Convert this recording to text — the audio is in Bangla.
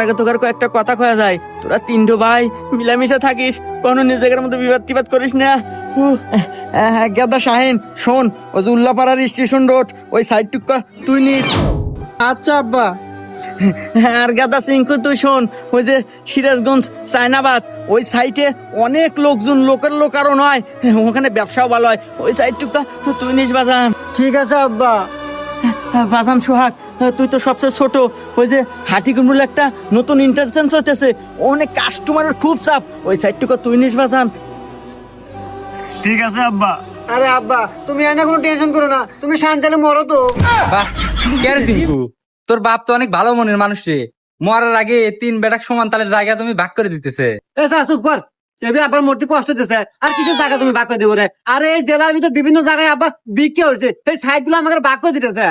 আগে তোকার কয়েকটা কথা কয়া যায়। তোরা তিনটো ভাই মিলামিশা থাকিস, কোনো নিজেদের মধ্যে বিবাদ টিবাদ করিস না। গেদা শাহিন শোন, ওই যে উল্লাপাড়ার স্টেশন রোড ওই সাইড টুকা তুই নিস। আচ্ছা আব্বা। আর গাদা সিংকু তুই শোন, ওই যে সিরাজগঞ্জ চায়নাবাদ ওই সাইটে অনেক লোকজন, লোকের লোক আরো নয়, ওখানে ব্যবসাও ভালো হয়, ওই সাইড টুকা তুই নিস বাজান। ঠিক আছে আব্বা। বাজান সোহাগ, তুই তো সবচেয়ে ছোট, ওই যে হাটিকুমরুল একটা নতুন ইন্টারচেঞ্জ হইতেছে, অনেক কাস্টমারের খুব চাপ, ওই সাইডটুকু তুই নিস বাজান। ঠিক আছে আব্বা। আরে আব্বা তুমি এনে কোনো টেনশন করো না, তুমি শান্তালে মরো তো। বাহ, কে রে টিঙ্কু, তোর বাপ তো অনেক ভালো মনের মানুষ রে। মরার আগে তিন বেটাক সমান তালের জায়গা তুমি ভাগ করে দিতেছে। এ স্যার চুপ কর, এবি আব্বার মরতে কষ্ট দিতেছে, আর কিসের জায়গা তুমি ভাগ করে দেবো রে? আরে এই জেলার ভিতর বিভিন্ন জায়গায় আব্বা বিক্রি হয়েছে, সেই সাইড গুলো আমাকে ভাগ করে দিতেছে।